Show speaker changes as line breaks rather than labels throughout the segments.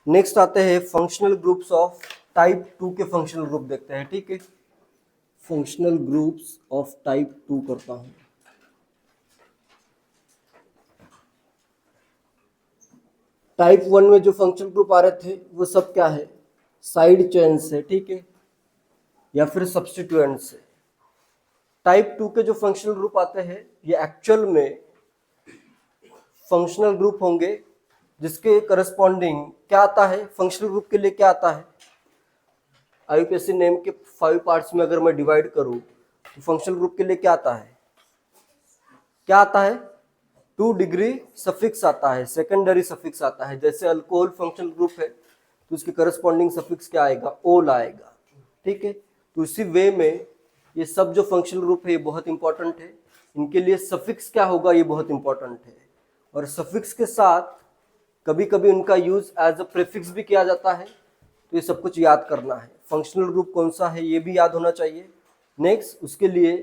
Next आते हैं functional groups of type 2 के फंक्शनल ग्रुप देखते हैं। ठीक है, फंक्शनल ग्रुप्स ऑफ टाइप 2 करता हूं। टाइप 1 में जो फंक्शनल ग्रुप आ रहे थे वो सब क्या है, साइड चेन से, ठीक है, या फिर सब्स्टिट्यूएंट से। टाइप 2 के जो फंक्शनल ग्रुप आते हैं ये एक्चुअल में फंक्शनल ग्रुप होंगे जिसके करस्पॉन्डिंग क्या आता है, फंक्शनल ग्रुप के लिए क्या आता है, आईयूपीएसी नेम के 5 पार्ट्स में अगर मैं डिवाइड करूं तो फंक्शनल ग्रुप के लिए क्या आता है, क्या आता है, 2 डिग्री सफिक्स आता है, सेकेंडरी सफिक्स आता है। जैसे अल्कोहल फंक्शनल ग्रुप है तो उसके करस्पॉन्डिंग सफिक्स क्या आएगा, ओल आएगा। ठीक है, तो इसी वे में ये सब जो फंक्शनल ग्रुप है ये बहुत इंपॉर्टेंट है, इनके लिए सफिक्स क्या होगा ये बहुत इंपॉर्टेंट है। और सफिक्स के साथ कभी कभी उनका यूज एज अ प्रीफिक्स भी किया जाता है, तो ये सब कुछ याद करना है। फंक्शनल ग्रुप कौन सा है ये भी याद होना चाहिए। नेक्स्ट उसके लिए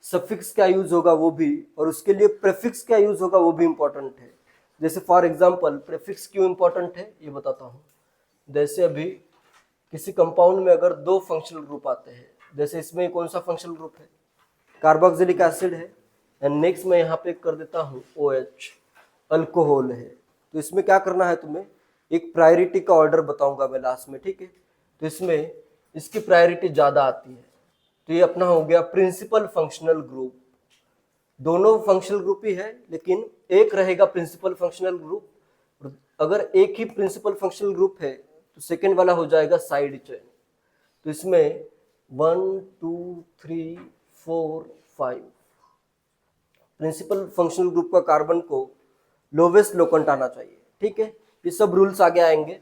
सफिक्स क्या यूज होगा वो भी, और उसके लिए प्रीफिक्स क्या यूज होगा वो भी इंपॉर्टेंट है। जैसे फॉर एग्जांपल प्रीफिक्स क्यों इंपॉर्टेंट है ये बताता हूँ। जैसे अभी किसी कंपाउंड में अगर 2 फंक्शनल ग्रुप आते हैं, जैसे इसमें कौन सा फंक्शनल ग्रुप है, कार्बोक्सिलिक एसिड है, एंड नेक्स्ट मैं यहाँ पे कर देता हूँ OH, अल्कोहल है। तो इसमें क्या करना है तुम्हें, एक प्रायोरिटी का ऑर्डर बताऊंगा मैं लास्ट में। ठीक है, तो इसमें इसकी प्रायोरिटी ज्यादा आती है, तो ये अपना हो गया प्रिंसिपल फंक्शनल ग्रुप। दोनों फंक्शनल ग्रुप ही है लेकिन एक रहेगा प्रिंसिपल फंक्शनल ग्रुप। अगर एक ही प्रिंसिपल फंक्शनल ग्रुप है तो सेकेंड वाला हो जाएगा साइड चेन। तो इसमें 1 2 3 4 5 प्रिंसिपल फंक्शनल ग्रुप का कार्बन को लोवेस्ट लोकेंट आना चाहिए। ठीक है, ये सब रूल्स आगे आएंगे।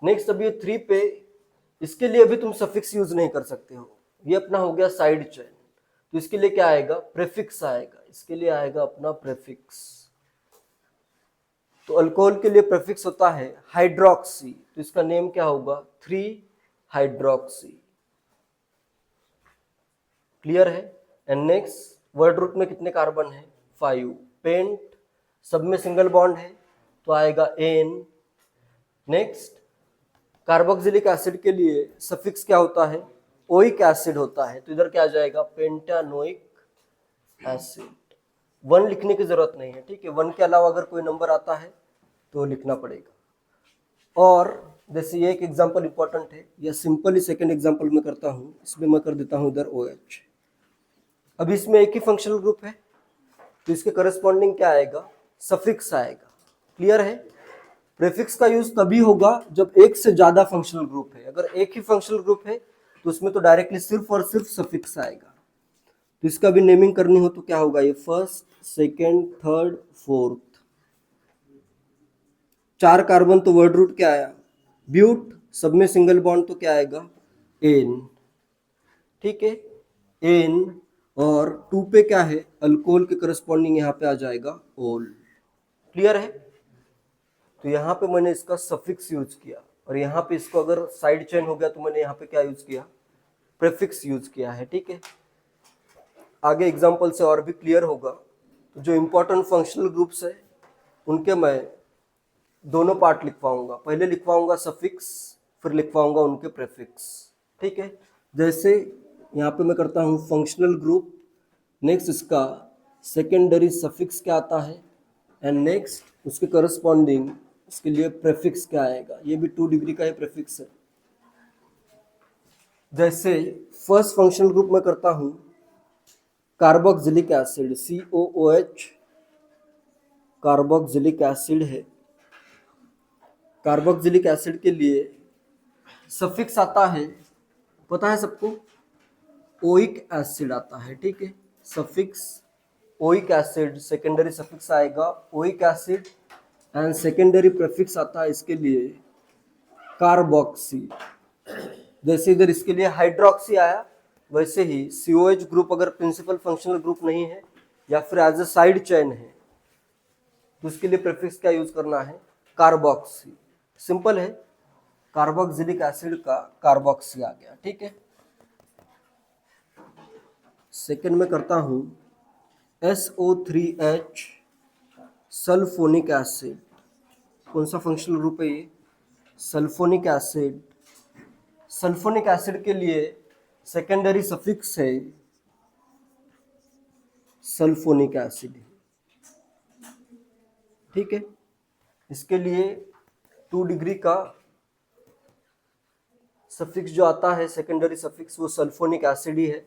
नेक्स्ट अभी 3 पे, इसके लिए अभी तुम सफिक्स यूज नहीं कर सकते हो, ये अपना हो गया साइड चेन। तो इसके लिए क्या आएगा, प्रीफिक्स आएगा, इसके लिए आएगा अपना प्रीफिक्स। तो अल्कोहल के लिए प्रीफिक्स होता है हाइड्रोक्सी, तो इसका नेम क्या होगा, 3 हाइड्रोक्सी। क्लियर है। एंड नेक्स्ट वर्ड रूट में कितने कार्बन है, 5। पेंट सब में सिंगल बॉन्ड है तो आएगा एन। नेक्स्ट कार्बोक्सिलिक एसिड के लिए सफिक्स क्या होता है, ओइक एसिड होता है, तो इधर क्या आ जाएगा, पेंटानोइक एसिड। 1 लिखने की जरूरत नहीं है। ठीक है, 1 के अलावा अगर कोई नंबर आता है तो लिखना पड़ेगा। और जैसे ये एक एग्जांपल इंपॉर्टेंट है, या सिंपली सेकंड एग्जांपल में करता हूं, इसमें मैं कर देता हूं इधर OH। अब इसमें एक ही फंक्शनल ग्रुप है तो इसके करस्पॉन्डिंग क्या आएगा, सफिक्स आएगा। क्लियर है। प्रीफिक्स का यूज तभी होगा जब एक से ज्यादा फंक्शनल ग्रुप है। अगर एक ही फंक्शनल ग्रुप है तो उसमें तो डायरेक्टली सिर्फ और सिर्फ सफिक्स आएगा। तो इसका भी नेमिंग करनी हो तो क्या होगा, ये first, second, third, fourth. 4 carbon तो वर्ड रूट क्या आया, ब्यूट, सब में सिंगल बॉन्ड तो क्या आएगा, एन। ठीक है, एन। और 2 पे क्या है, अल्कोहल के करस्पॉन्डिंग यहाँ पे आ जाएगा ओल। क्लियर है। तो यहाँ पे मैंने इसका सफिक्स यूज किया, और यहाँ पे इसको अगर साइड चेन हो गया तो मैंने यहाँ पे क्या यूज किया, प्रीफिक्स यूज किया है। ठीक है, आगे एग्जांपल से और भी क्लियर होगा। तो जो इंपॉर्टेंट फंक्शनल ग्रुप्स है उनके मैं दोनों पार्ट लिखवाऊंगा, पहले लिखवाऊंगा सफिक्स, फिर लिखवाऊंगा उनके प्रीफिक्स। ठीक है, जैसे यहाँ पे मैं करता हूँ फंक्शनल ग्रुप, नेक्स्ट इसका सेकेंडरी सफिक्स क्या आता है, एंड नेक्स्ट उसके करस्पॉन्डिंग इसके लिए प्रीफिक्स क्या आएगा, ये भी 2 डिग्री का ही प्रीफिक्स है। जैसे फर्स्ट फंक्शनल ग्रुप में करता हूं carboxylic acid, COOH, carboxylic acid है। कार्बोक्सिलिक एसिड के लिए सफिक्स आता है, पता है सबको, ओइक एसिड आता है। ठीक है, suffix oic acid, secondary suffix आएगा oic acid, and secondary prefix आता है इसके लिए कार्बोक्सी। जैसे इधर इसके लिए हाइड्रोक्सी आया, वैसे ही COH ग्रुप अगर प्रिंसिपल फंक्शनल ग्रुप नहीं है या फिर एज अ साइड चेन है तो उसके लिए प्रीफिक्स क्या यूज करना है, कार्बोक्सी। सिंपल है, कार्बोक्सिलिक एसिड का कार्बोक्सी आ गया। ठीक है, सेकेंड में करता हूं SO3H, सल्फोनिक एसिड। कौन सा फंक्शनल ग्रुप है ये, सल्फोनिक एसिड, सल्फोनिक एसिड के लिए सेकेंडरी सफिक्स है सल्फोनिक एसिड, ठीक है। इसके लिए 2 डिग्री का सफिक्स जो आता है सेकेंडरी सफिक्स वो सल्फोनिक एसिड ही है,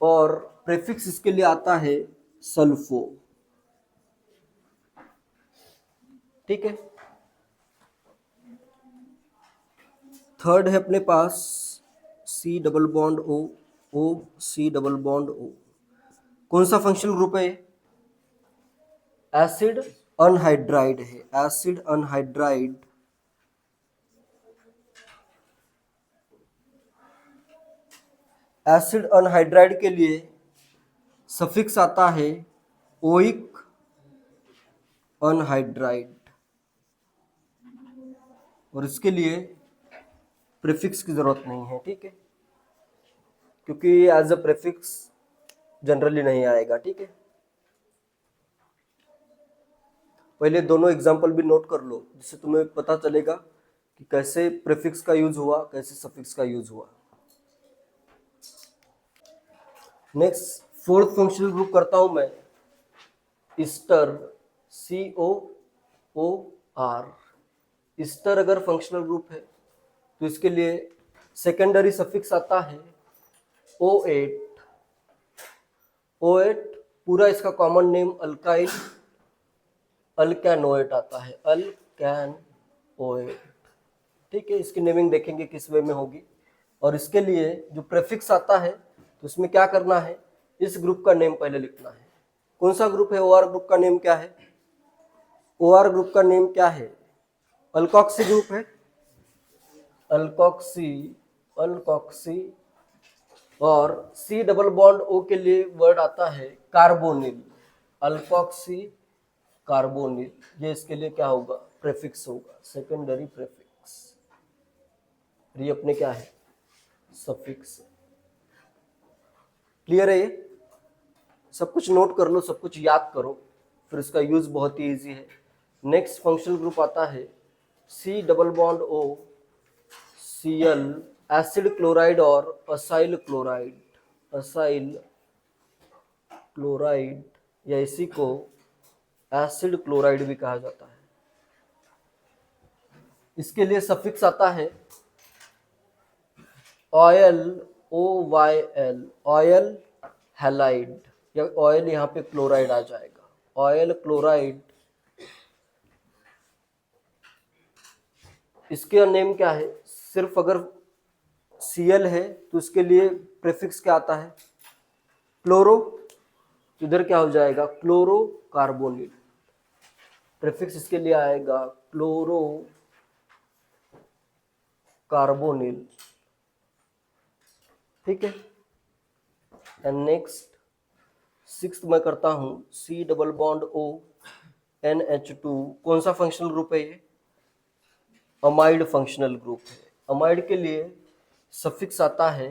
और प्रीफिक्स इसके लिए आता है सल्फो, ठीक है। थर्ड है अपने पास C double bond O, O C double bond O। कौन सा फंक्शनल ग्रुप है ये? एसिड अनहाइड्राइड है, एसिड अनहाइड्राइड, एसिड अनहाइड्राइड के लिए सफिक्स आता है ओइक अनहाइड्राइड, और इसके लिए प्रीफिक्स की जरूरत नहीं है, ठीक है, क्योंकि एज अ प्रीफिक्स जनरली नहीं आएगा, ठीक है। पहले दोनों एग्जांपल भी नोट कर लो, जिससे तुम्हें पता चलेगा कि कैसे प्रीफिक्स का यूज हुआ, कैसे सफिक्स का यूज हुआ। नेक्स्ट फोर्थ फंक्शनल ग्रुप करता हूं मैं, ईस्टर, COOR। ईस्टर अगर फंक्शनल ग्रुप है तो इसके लिए सेकेंडरी सफिक्स आता है O8। O8 पूरा इसका कॉमन नेम अल्काइल अल्कैनोएट आता है, अल्कैनोएट, ठीक है। इसकी नेमिंग देखेंगे किस वे में होगी। और इसके लिए जो प्रीफिक्स आता है तो इसमें क्या करना है, इस ग्रुप का नेम पहले लिखना है। कौन सा ग्रुप है? OR ग्रुप का नेम क्या है? OR ग्रुप का नेम क्या है? अल्कोक्सी ग्रुप है, अल्कोक्सी, अल्कोक्सी। और C डबल बॉन्ड O के लिए वर्ड आता है कार्बोनिल, अल्कोक्सी कार्बोनिल। ये इसके लिए क्या होगा? प्रीफिक्स होगा, सेकेंडरी प्रीफिक्स। ये अपने क्या है? सफिक्स। क्लियर है? ये सब कुछ नोट कर लो, सब कुछ याद करो, फिर इसका यूज बहुत ही इजी है। नेक्स्ट फंक्शनल ग्रुप आता है C double bond O, Cl, acid chloride और असाइल क्लोराइड, असाइल क्लोराइड, या इसी को एसिड क्लोराइड भी कहा जाता है। इसके लिए सफिक्स आता है ऑयल, OYL, ऑयल हैलाइड, या ऑयल यहाँ पे क्लोराइड आ जाएगा, ऑयल क्लोराइड। इसके नेम क्या है? सिर्फ अगर Cl है तो इसके लिए प्रीफिक्स क्या आता है? क्लोरो, इधर क्या हो जाएगा? Chloro carbonyl. प्रीफिक्स इसके लिए आएगा क्लोरो कार्बोनिल, ठीक है। एंड नेक्स्ट सिक्स्थ मैं करता हूं C double bond O, NH2। कौन सा फंक्शनल ग्रुप है ये? अमाइड फंक्शनल ग्रुप है। अमाइड के लिए सफिक्स आता है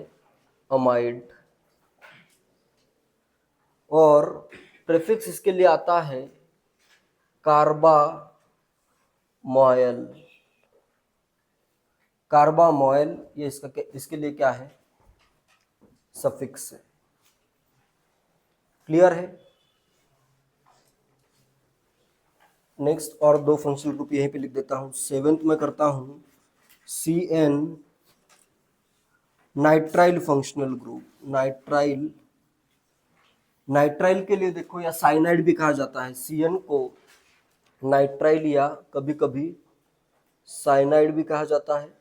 अमाइड, और प्रीफिक्स इसके लिए आता है कार्बामॉयल, कार्बामॉयल। ये इसके लिए क्या है? सफिक्स है। क्लियर है? नेक्स्ट और दो फंक्शनल ग्रुप यहीं पे लिख देता हूं। सेवेंथ में करता हूं CN nitrile functional group, nitrile. Nitrile के लिए देखो, या साइनाइड भी कहा जाता है, CN को नाइट्राइल या कभी कभी साइनाइड भी कहा जाता है।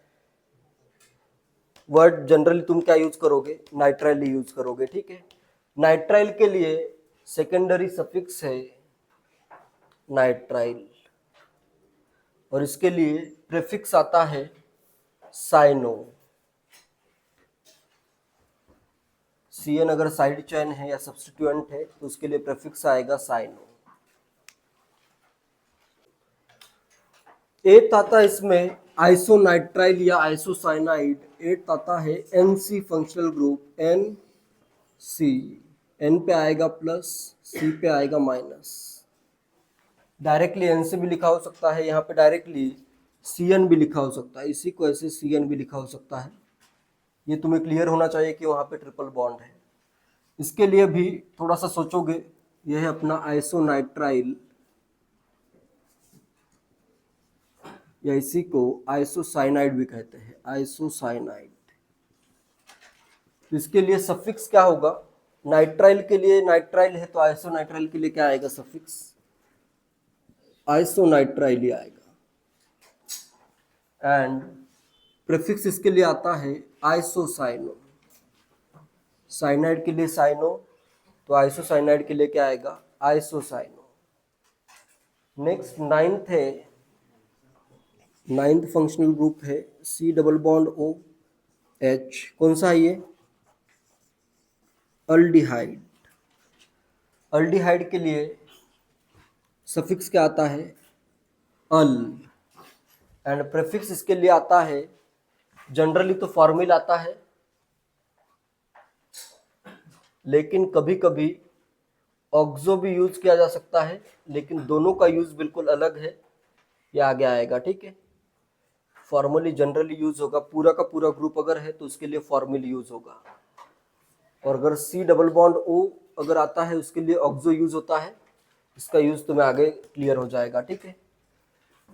वर्ड जनरली तुम क्या यूज करोगे? नाइट्राइल यूज करोगे, ठीक है। नाइट्राइल के लिए सेकेंडरी सफिक्स है नाइट्राइल, और इसके लिए प्रीफिक्स आता है साइनो। CN अगर साइड चेन है या सब्स्टिट्यूएंट है तो उसके लिए प्रीफिक्स आएगा साइनो। एट आता है इसमें आइसोनाइट्राइल या आइसोसाइनाइड। एट आता है NC functional group, NC। N पे आएगा प्लस, C पे आएगा माइनस। डायरेक्टली N से भी लिखा हो सकता है, यहाँ पे डायरेक्टली CN भी लिखा हो सकता है, इसी को ऐसे CN भी लिखा हो सकता है। ये तुम्हें क्लियर होना चाहिए कि वहाँ पे ट्रिपल बॉन्ड है। इसके लिए भी थोड़ा सा सोचोगे, यह है अपना आइसोनाइट्राइल, या इसी को आइसोसाइनाइड भी कहते हैं, आइसोसाइनाइड। तो इसके लिए सफिक्स क्या होगा? नाइट्राइल के लिए नाइट्राइल है तो आइसोनाइट्राइल के लिए क्या आएगा? सफिक्स आइसोनाइट्राइल ही आएगा। एंड प्रीफिक्स इसके लिए आता है आइसोसाइनो। साइनाइड के लिए साइनो, तो आइसोसाइनाइड के लिए क्या आएगा? Isocyano. Next ninth functional group है C डबल बॉन्ड OH। कौन सा है ये? अल्डिहाइड। अल्डिहाइड के लिए सफिक्स क्या आता है? अल। एंड प्रीफिक्स इसके लिए आता है, जनरली तो फॉर्मिल आता है, लेकिन कभी कभी ऑक्सो भी यूज किया जा सकता है, लेकिन दोनों का यूज बिल्कुल अलग है, ये आगे आएगा, ठीक है। फॉर्मली जनरली यूज होगा, पूरा का पूरा ग्रुप अगर है तो उसके लिए फॉर्मल यूज होगा, और अगर C डबल बॉन्ड O अगर आता है उसके लिए ऑक्सो यूज होता है। इसका यूज तुम्हें आगे क्लियर हो जाएगा, ठीक है।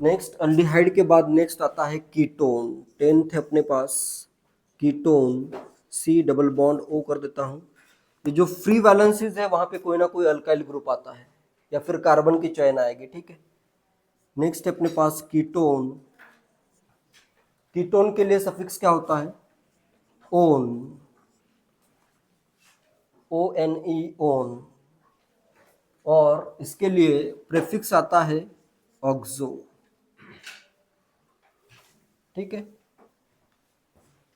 नेक्स्ट अल्डिहाइड के बाद नेक्स्ट आता है कीटोन। 10th है अपने पास ketone, C double bond O कर देता हूँ। ये जो फ्री वैलेंसीज है वहां पे कोई ना कोई अल्काइल ग्रुप आता है या फिर कार्बन की चयन आएगी, ठीक है। नेक्स्ट है अपने पास कीटोन। कीटोन के लिए सफिक्स क्या होता है? Own, ONE, own. और इसके लिए प्रीफिक्स आता है ऑक्सो, ठीक है।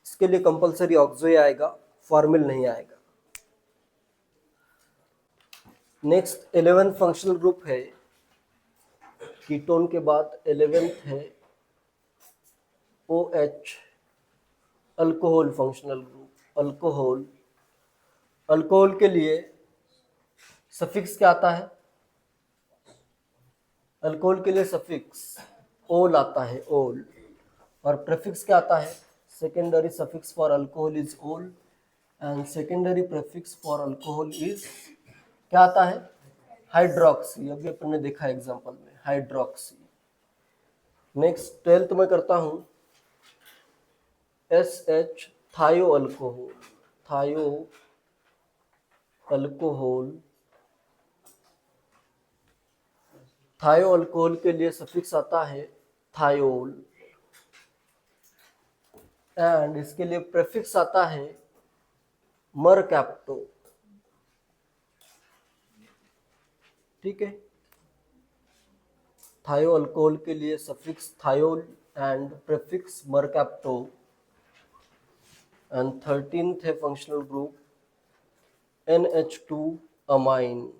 इसके लिए कंपलसरी ऑक्सो ही आएगा, फॉर्मल नहीं आएगा। नेक्स्ट 11th फंक्शनल ग्रुप है, कीटोन के बाद 11th है OH, alcohol functional group. Alcohol, alcohol के लिए सफिक्स क्या आता है? अल्कोहल के लिए सफिक्स ओल आता है, ओल। और प्रीफिक्स क्या आता है? Secondary suffix for alcohol is ol, and secondary prefix for alcohol is क्या आता है? हाइड्रोक्सी। अभी अपन ने देखा एग्जांपल में, हाइड्रोक्सी। नेक्स्ट 12th में करता हूं SH, थायो अल्कोहल। थायो अल्कोहल, थायो अल्कोहल के लिए सफिक्स आता है थायोल, एंड इसके लिए प्रीफिक्स आता है मरकैप्टो, ठीक है। थायो अल्कोहल के लिए suffix thiol and prefix mercapto. And 13th है functional group NH2 amine.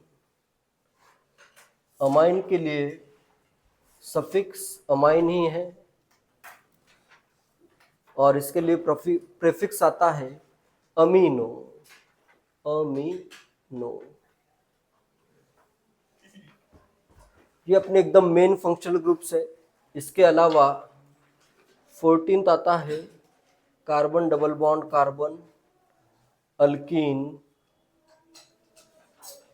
Amine के लिए सफिक्स अमाइन ही है, और इसके लिए प्रीफिक्स आता है अमीनो, अमीनो। ये अपने एकदम मेन फंक्शनल ग्रुप्स है। इसके अलावा 14th आता है carbon double bond carbon, alkyne.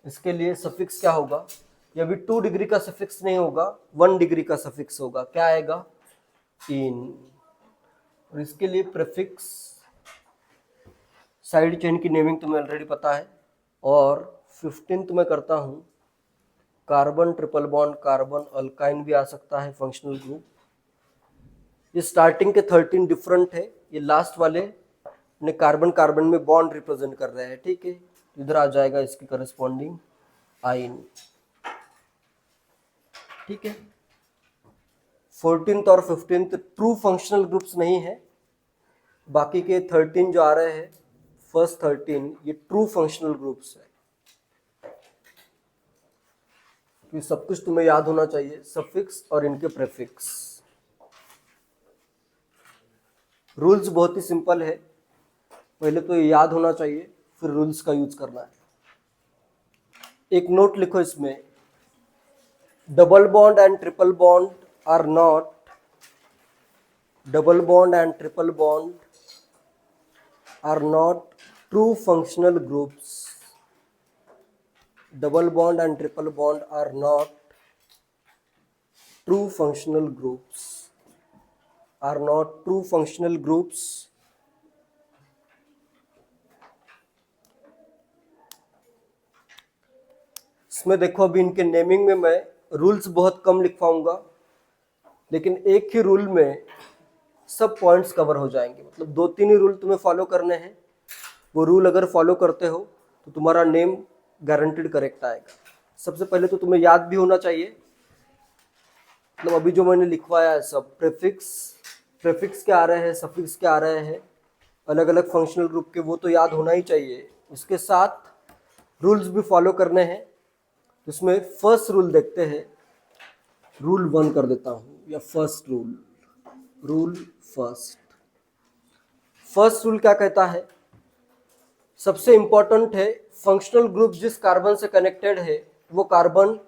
इसके लिए सफिक्स क्या होगा? ये अभी 2 डिग्री का सफिक्स नहीं होगा, 1 डिग्री का सफिक्स होगा, क्या आएगा? इन। और इसके लिए प्रीफिक्स, साइड चेन की नेमिंग तुम्हें ऑलरेडी पता है। और 15th में करता हूँ carbon triple bond carbon, alkyne भी आ सकता है फंक्शनल ग्रुप। ये स्टार्टिंग के 13 डिफरेंट है, ये लास्ट वाले ने कार्बन कार्बन में बॉन्ड रिप्रेजेंट कर रहे हैं, ठीक है। इधर आ जाएगा इसकी करस्पॉन्डिंग आइन, ठीक है। 14th और 15th ट्रू फंक्शनल ग्रुप्स नहीं है, बाकी के 13 जो आ रहे हैं, फर्स्ट 13 ये ट्रू फंक्शनल ग्रुप्स है। ये सब कुछ तुम्हें याद होना चाहिए, सफिक्स और इनके प्रीफिक्स। रूल्स बहुत ही सिंपल है, पहले तो ये याद होना चाहिए, फिर रूल्स का यूज करना है। एक नोट लिखो इसमें, double bond and triple bond are not double bond and triple bond are not true functional groups. Double bond and triple bond are not true functional groups. Are not true functional groups. इसमें देखो अभी इनके naming में मैं rules बहुत कम लिख पाऊंगा, लेकिन एक ही रूल में सब पॉइंट्स कवर हो जाएंगे। मतलब 2-3 ही रूल तुम्हें फॉलो करने हैं, वो रूल अगर फॉलो करते हो तो तुम्हारा नेम गारंटेड करेक्ट आएगा। सबसे पहले तो तुम्हें याद भी होना चाहिए, मतलब अभी जो मैंने लिखवाया है सब प्रेफिक्स क्या आ रहे हैं, सफिक्स क्या आ रहे हैं, अलग अलग फंक्शनल ग्रुप के, वो तो याद होना ही चाहिए। उसके साथ रूल्स भी फॉलो करने हैं। इसमें फर्स्ट रूल देखते हैं, रूल 1 कर देता हूँ, या फर्स्ट रूल फर्स्ट रूल क्या कहता है, सबसे इंपॉर्टेंट है, फंक्शनल ग्रुप जिस कार्बन से कनेक्टेड है वो कार्बन,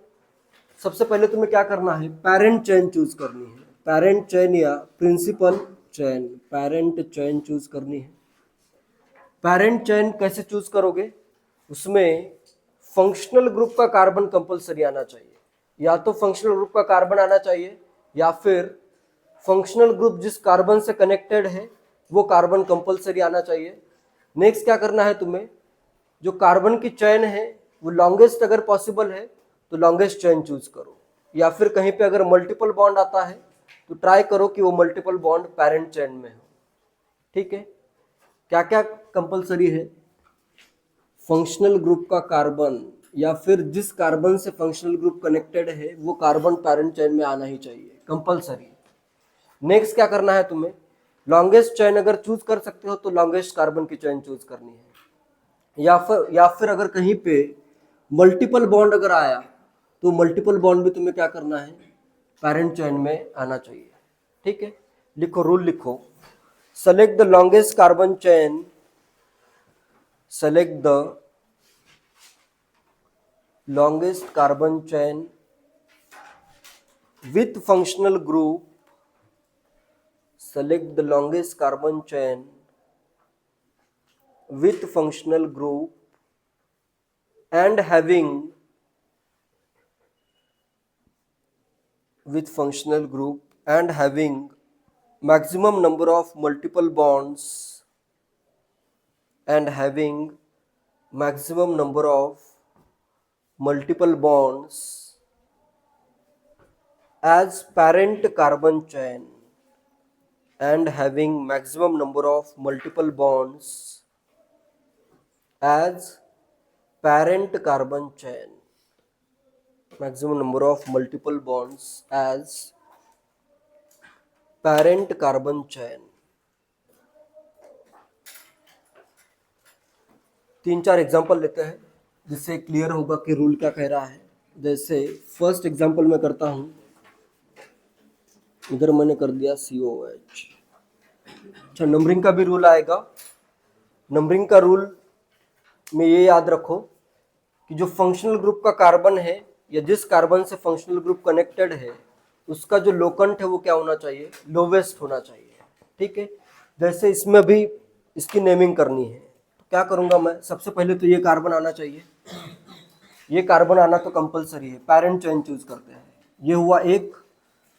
सबसे पहले तुम्हें क्या करना है, पेरेंट चेन चूज करनी है। पेरेंट चेन या principal chain, parent chain choose करनी है। पेरेंट चेन कैसे चूज करोगे, उसमें फंक्शनल ग्रुप का कार्बन कंपलसरी आना चाहिए। या तो फंक्शनल ग्रुप का कार्बन आना चाहिए, या फिर फंक्शनल ग्रुप जिस कार्बन से कनेक्टेड है वो कार्बन कंपलसरी आना चाहिए। नेक्स्ट क्या करना है तुम्हें, जो कार्बन की चेन है वो लॉन्गेस्ट अगर पॉसिबल है तो लॉन्गेस्ट चेन चूज करो, या फिर कहीं पे अगर मल्टीपल बॉन्ड आता है तो ट्राई करो कि वो मल्टीपल बॉन्ड पेरेंट चेन में हो। ठीक है, क्या क्या कंपलसरी है, फंक्शनल ग्रुप का कार्बन या फिर जिस कार्बन से फंक्शनल ग्रुप कनेक्टेड है वो कार्बन पेरेंट चेन में आना ही चाहिए, कंपलसरी। नेक्स्ट क्या करना है तुम्हें, लॉन्गेस्ट चेन अगर चूज कर सकते हो तो लॉन्गेस्ट कार्बन की चेन चूज करनी है, या फिर अगर कहीं पे मल्टीपल बॉन्ड अगर आया तो मल्टीपल बॉन्ड भी तुम्हें क्या करना है, पेरेंट चेन में आना चाहिए। ठीक है, लिखो, रूल लिखो, select the longest carbon chain, select the longest carbon chain with functional group, select the longest carbon chain with functional group and having maximum number of multiple bonds and having maximum number of multiple bonds as parent carbon chain, and having maximum number of multiple bonds as parent carbon chain, maximum number of multiple bonds as parent carbon chain। 3-4 example लेते हैं जिससे clear होगा कि rule क्या कह रहा है। जैसे फर्स्ट एग्जाम्पल मैं करता हूं, इधर मैंने कर दिया COH। अच्छा, नंबरिंग का भी रूल आएगा। नंबरिंग का रूल में ये याद रखो कि जो फंक्शनल ग्रुप का कार्बन है या जिस कार्बन से फंक्शनल ग्रुप कनेक्टेड है उसका जो लोकेंट है वो क्या होना चाहिए, लोवेस्ट होना चाहिए। ठीक है, जैसे इसमें भी इसकी नेमिंग करनी है, क्या करूंगा मैं, सबसे पहले तो ये कार्बन आना चाहिए, ये कार्बन आना तो कंपलसरी है, पेरेंट चेन चूज करते हैं, ये हुआ एक।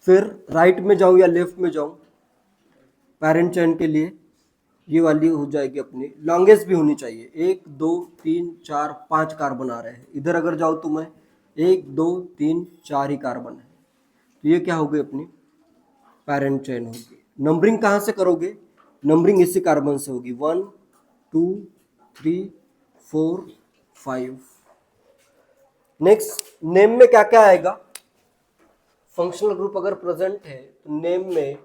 फिर राइट में जाऊं या लेफ्ट में जाऊं, पेरेंट चेन के लिए ये वाली हो जाएगी अपनी, लॉन्गेस्ट भी होनी चाहिए, 1 2 3 4 5 कार्बन आ रहे हैं। इधर अगर जाऊं तो मैं 1 2 3 4 ही कार्बन है, तो ये क्या होगी अपनी पेरेंट चेन होगी। नंबरिंग कहाँ से करोगे, नंबरिंग इसी कार्बन से होगी, 1 2 3 4 5। नेक्स्ट, नेम में क्या क्या आएगा, फंक्शनल ग्रुप अगर प्रेजेंट है तो नेम में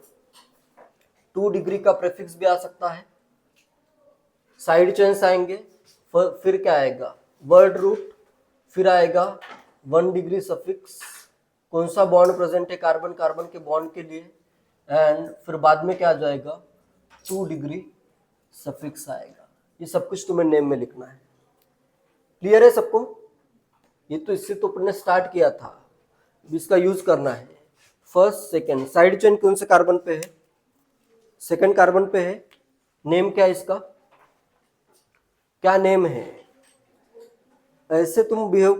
2 डिग्री का प्रीफिक्स भी आ सकता है, साइड चेन्स आएंगे, फिर क्या आएगा, वर्ड रूट, फिर आएगा 1 डिग्री सफिक्स, कौन सा बॉन्ड प्रेजेंट है कार्बन कार्बन के बॉन्ड के लिए, एंड फिर बाद में क्या आ जाएगा, 2 डिग्री सफिक्स आएगा। ये सब कुछ तुम्हें नेम में लिखना है। क्लियर है सबको, ये तो इससे तो अपने स्टार्ट किया था, इसका यूज करना है। फर्स्ट सेकंड, साइड चेन कौन से कार्बन पे है, सेकंड कार्बन पे है, नेम क्या है इसका, क्या नेम है। ऐसे तुम बिहेव,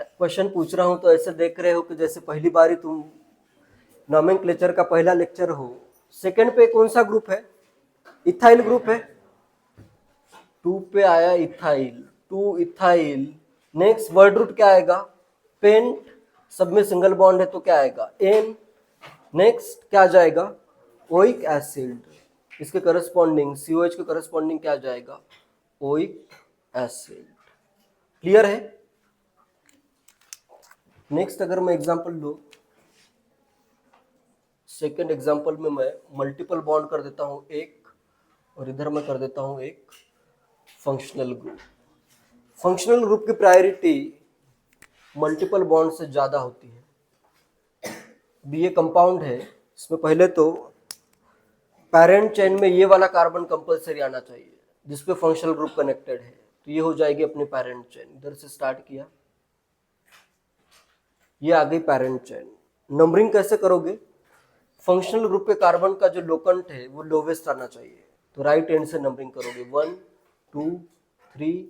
क्वेश्चन पूछ रहा हूं तो ऐसे देख रहे हो कि जैसे पहली बार ही तुम नोमेनक्लेचर का पहला लेक्चर हो। सेकंड पे कौन सा ग्रुप है, इथाइल ग्रुप है। 2 पे आया ethyl, 2 ethyl. Next word root क्या आएगा, पेंट, सब में सिंगल बॉन्ड है तो क्या आएगा, एन। नेक्स्ट क्या आ जाएगा, ओइक एसिड। इसके करस्पॉन्डिंग COH के करस्पॉन्डिंग क्या आ जाएगा, ओइक एसिड। क्लियर है। नेक्स्ट अगर मैं एग्जांपल लूं, सेकंड एग्जांपल में मैं मल्टीपल बॉन्ड कर देता हूं एक, और इधर मैं कर देता हूं एक फंक्शनल ग्रुप। फंक्शनल ग्रुप की प्रायोरिटी मल्टीपल बॉन्ड से ज्यादा होती है। भी ये कंपाउंड है, इसमें पहले तो पेरेंट चेन में ये वाला कार्बन कंपलसरी आना चाहिए जिसपे फंक्शनल ग्रुप कनेक्टेड है, तो ये हो जाएगी अपनी पेरेंट चेन। इधर से स्टार्ट किया, ये आ गई पेरेंट चेन। नंबरिंग कैसे करोगे, फंक्शनल ग्रुप के कार्बन का जो लोकेंट है वो लोवेस्ट आना चाहिए, तो राइट एंड से नंबरिंग करोगे 1 2 3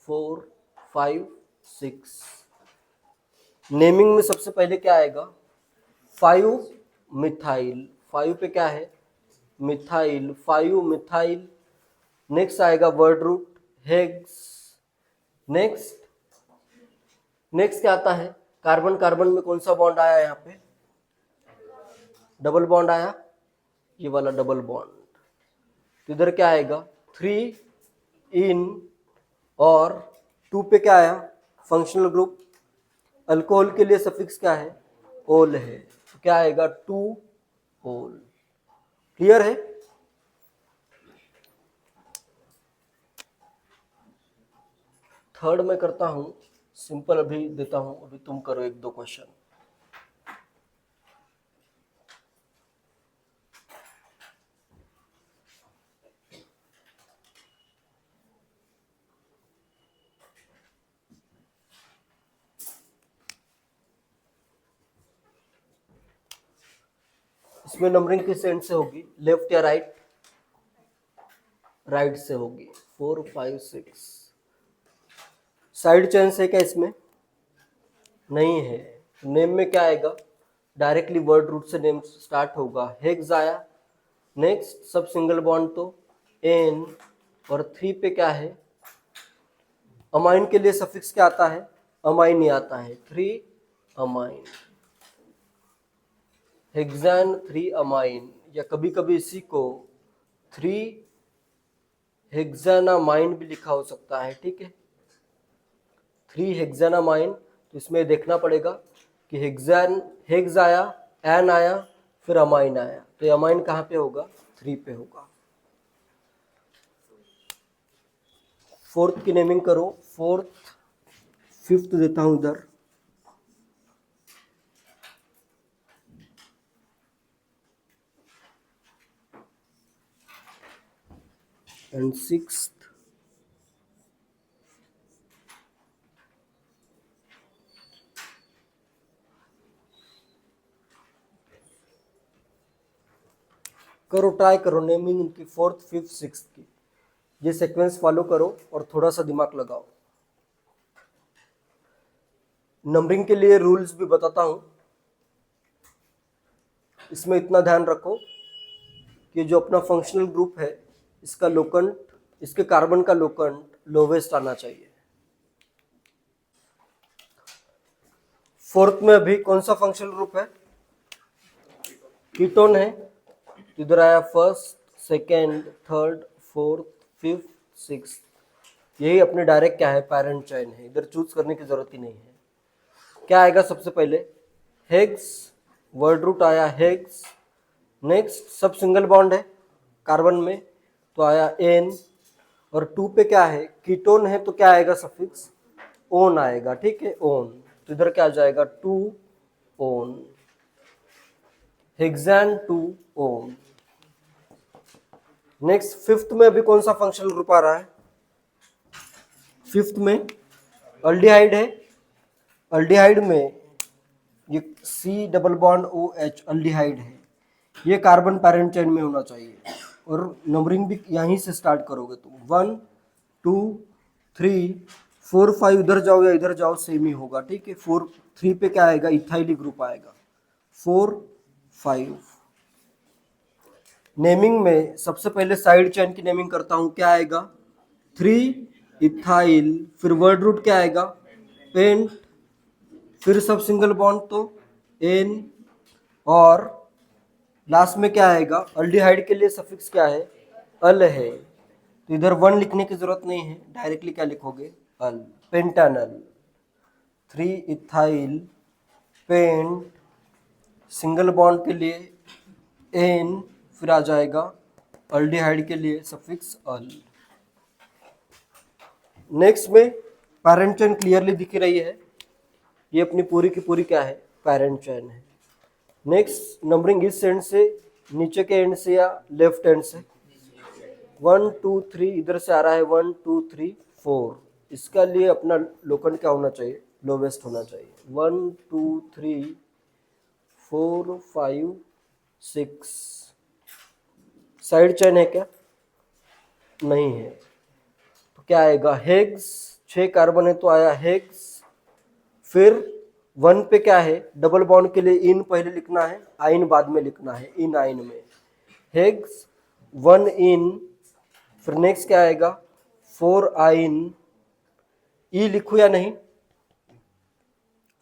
4 5 6। नेमिंग में सबसे पहले क्या आएगा, 5 मिथाइल, 5 पे क्या है, मिथाइल, 5 मिथाइल। नेक्स्ट आएगा वर्ड रूट हेग्स। नेक्स्ट क्या आता है, कार्बन कार्बन में कौन सा बॉन्ड आया यहाँ पे, डबल बॉन्ड आया, ये वाला डबल बॉन्ड। तो इधर क्या आएगा, 3 इन, और 2 पे क्या आया, फंक्शनल ग्रुप। अल्कोहल के लिए सफिक्स क्या है, ओल है, तो क्या आएगा 2 ओल। क्लियर है। थर्ड में करता हूं, सिंपल अभी देता हूं, अभी तुम करो 1-2 क्वेश्चन। इसमें नंबरिंग किस एंड से होगी, लेफ्ट या राइट, राइट से होगी। 4 5 6। साइड चेन से क्या इसमें नहीं है। नेम में क्या आएगा, डायरेक्टली वर्ड रूट से नेम स्टार्ट होगा, हेक्स आया। नेक्स्ट सब सिंगल बॉन्ड तो एन, और 3 पे क्या है, अमाइन के लिए सफिक्स क्या आता है, अमाइन ही आता है, 3 अमाइन, हेक्सान 3 अमाइन, या कभी कभी इसी को 3 हेक्सानामाइन भी लिखा हो सकता है, ठीक है, 3 हेक्सानामाइन। तो इसमें देखना पड़ेगा कि हेक्स आया, एन आया, फिर अमाइन आया, तो अमाइन कहाँ पे होगा, 3 पे होगा। फोर्थ की नेमिंग करो, फोर्थ, फिफ्थ देता हूं इधर, एंड सिक्स्थ। करो, ट्राई करो नेमिंग इनकी, फोर्थ फिफ्थ सिक्स्थ की, ये सीक्वेंस फॉलो करो और थोड़ा सा दिमाग लगाओ। नंबरिंग के लिए रूल्स भी बताता हूं, इसमें इतना ध्यान रखो कि जो अपना फंक्शनल ग्रुप है इसका लोकेंट, इसके कार्बन का लोकेंट लोवेस्ट आना चाहिए। फोर्थ में अभी कौन सा फंक्शनल ग्रुप है, कीटोन है, इधर आया first, second, third, fourth, fifth, sixth. यही अपने डायरेक्ट क्या है, पेरेंट चेन है, इधर चूज करने की जरूरत ही नहीं है। क्या आएगा सबसे पहले, हेक्स, वर्ड रूट आया हेक्स। नेक्स्ट सब सिंगल बॉन्ड है कार्बन में, तो आया एन, और 2 पे क्या है, कीटोन है, तो क्या आएगा सफिक्स, ओन आएगा, ठीक है, ओन। तो इधर क्या आ जाएगा, 2 ओन, हेक्सान 2 ओन। नेक्स्ट फिफ्थ में अभी कौन सा फंक्शनल ग्रुप आ रहा है, फिफ्थ में अल्डिहाइड है। अल्डिहाइड में ये C double bond OH aldehyde है, ये कार्बन पैरेंट चेन में होना चाहिए। और नंबरिंग भी यहीं से स्टार्ट करोगे तुम, 1 2 3 4 5, इधर जाओ या इधर जाओ सेम ही होगा, ठीक है। 4 3 पे क्या आएगा, इथाइल ग्रुप आएगा। 4 5 नेमिंग में सबसे पहले साइड चेन की नेमिंग करता हूं, क्या आएगा, 3 इथाइल, फिर वर्ड रूट क्या आएगा, पेंट, फिर सब सिंगल बॉन्ड तो एन, और लास्ट में क्या आएगा, अल्डिहाइड के लिए सफिक्स क्या है, अल है। तो इधर 1 लिखने की जरूरत नहीं है, डायरेक्टली क्या लिखोगे, al, pentanal. 3 ethyl pent, single bond के लिए एन, फिर आ जाएगा अल्डिहाइड के लिए सफिक्स अल। नेक्स्ट में पैरेंट चेन क्लियरली दिख रही है, ये अपनी पूरी की पूरी क्या है, पैरेंट चेन है। नेक्स्ट नंबरिंग इस एंड से, नीचे के एंड से या लेफ्ट एंड से, 1 2 3 इधर से आ रहा है, 1 2 3 4, इसका लिए अपना लोकेंट क्या होना चाहिए, लोवेस्ट होना चाहिए। 1 2 3 4 5 6, साइड चेन है क्या, नहीं है, तो क्या आएगा, हेग्स, 6 कार्बन है तो आया हेग्स। फिर 1 पे क्या है, डबल बॉन्ड के लिए इन पहले लिखना है, आइन बाद में लिखना है, इन आइन में, हेग्स 1 इन। फिर नेक्स्ट क्या आएगा, 4 आइन, ई लिखूं या नहीं,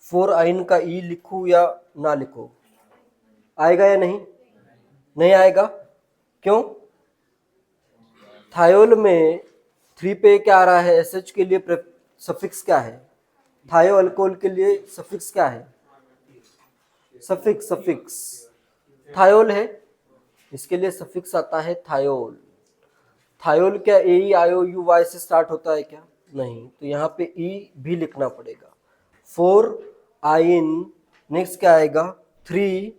4 आइन का ई लिखूं या ना लिखूं, आएगा या नहीं, नहीं आएगा, क्यों, थायोल में 3 पे क्या आ रहा है, एसएच के लिए सफिक्स क्या है, थायो अल्कोहल के लिए सफिक्स क्या है, सफिक्स, सफिक्स थायोल है, इसके लिए सफिक्स आता है थायोल। थायोल क्या ए ई आई ओ यू वाई से स्टार्ट होता है क्या, नहीं, तो यहाँ पे ई भी लिखना पड़ेगा। 4 आइन, नेक्स्ट क्या आएगा, 3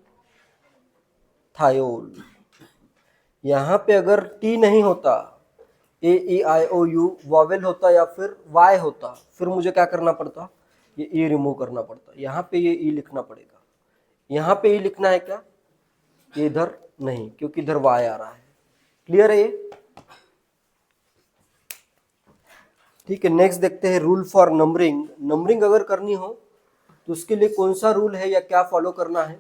थायोल। यहाँ पे अगर टी नहीं होता, ए ई आई ओ यू वॉवेल होता या फिर वाई होता, फिर मुझे क्या करना पड़ता, ये ई रिमूव करना पड़ता, यहाँ पे ये ई लिखना पड़ेगा। यहाँ पे ई लिखना है क्या, ये इधर नहीं, क्योंकि इधर वाई आ रहा है। क्लियर है ये, ठीक है। नेक्स्ट देखते हैं रूल फॉर नंबरिंग। नंबरिंग अगर करनी हो तो उसके लिए कौन सा रूल है या क्या फॉलो करना है।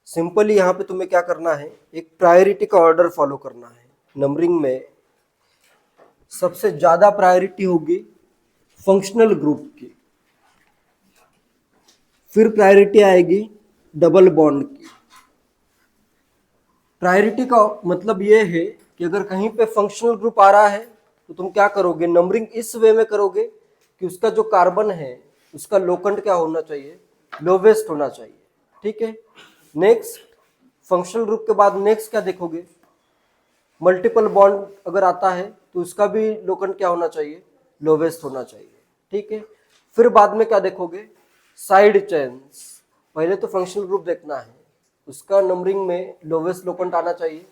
सिंपली यहाँ पे तुम्हें क्या करना है, एक प्रायोरिटी का ऑर्डर फॉलो करना है। नंबरिंग में सबसे ज्यादा प्रायोरिटी होगी फंक्शनल ग्रुप की, फिर प्रायोरिटी आएगी डबल बॉन्ड की। प्रायोरिटी का मतलब ये है कि अगर कहीं पे फंक्शनल ग्रुप आ रहा है तो तुम क्या करोगे, नंबरिंग इस वे में करोगे कि उसका जो कार्बन है उसका लोकेंट क्या होना चाहिए, लोवेस्ट होना चाहिए, ठीक है। नेक्स्ट फंक्शनल ग्रुप के बाद नेक्स्ट क्या देखोगे, मल्टीपल बॉन्ड अगर आता है तो उसका भी लोकेंट क्या होना चाहिए, लोवेस्ट होना चाहिए, ठीक है। फिर बाद में क्या देखोगे, साइड चेन्स। पहले तो फंक्शनल ग्रुप देखना है, उसका नंबरिंग में लोवेस्ट लोकेंट आना चाहिए।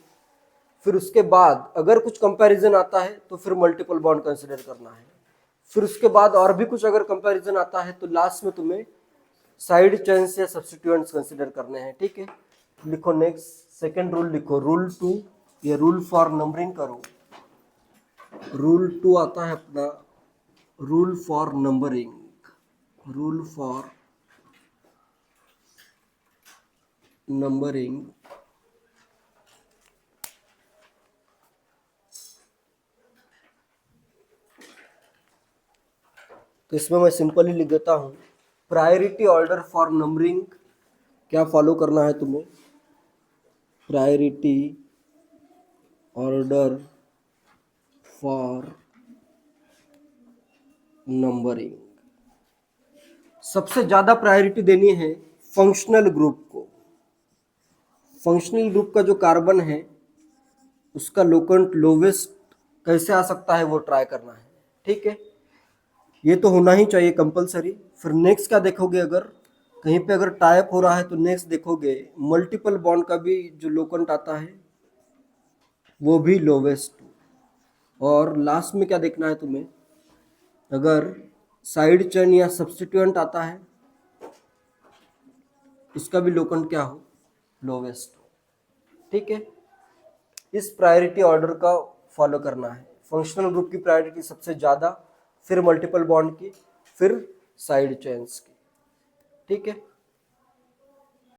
फिर उसके बाद अगर कुछ कंपैरिजन आता है तो फिर मल्टीपल बॉन्ड कंसीडर करना है। फिर उसके बाद और भी कुछ अगर कंपैरिजन आता है तो लास्ट में तुम्हें साइड चेन्स या सब्स्टिट्यूएंट्स कंसीडर करने हैं, ठीक है। लिखो नेक्स्ट सेकंड रूल लिखो, रूल 2, ये रूल फॉर नंबरिंग करो। रूल 2 आता है अपना rule for numbering, rule for numbering. तो इसमें मैं सिंपली लिख देता हूं, प्रायोरिटी ऑर्डर फॉर नंबरिंग क्या फॉलो करना है तुम्हें, प्रायोरिटी ऑर्डर फॉर नंबरिंग। सबसे ज्यादा प्रायोरिटी देनी है फंक्शनल ग्रुप को। फंक्शनल ग्रुप का जो कार्बन है उसका लोकेंट लोवेस्ट कैसे आ सकता है वो ट्राई करना है, ठीक है। ये तो होना ही चाहिए कंपलसरी। फिर नेक्स्ट क्या देखोगे, अगर कहीं पे अगर टाइप हो रहा है तो नेक्स्ट देखोगे मल्टीपल बॉन्ड का भी जो लोकेंट आता है वो भी लोवेस्ट। और लास्ट में क्या देखना है तुम्हें, अगर साइड चेन या सब्स्टिट्यूएंट आता है उसका भी लोकेंट क्या हो, लोवेस्ट हो, ठीक है, इस प्रायोरिटी ऑर्डर का फॉलो करना है। फंक्शनल ग्रुप की प्रायोरिटी सबसे ज़्यादा, फिर मल्टीपल बॉन्ड की, फिर साइड चेन्स की। ठीक है।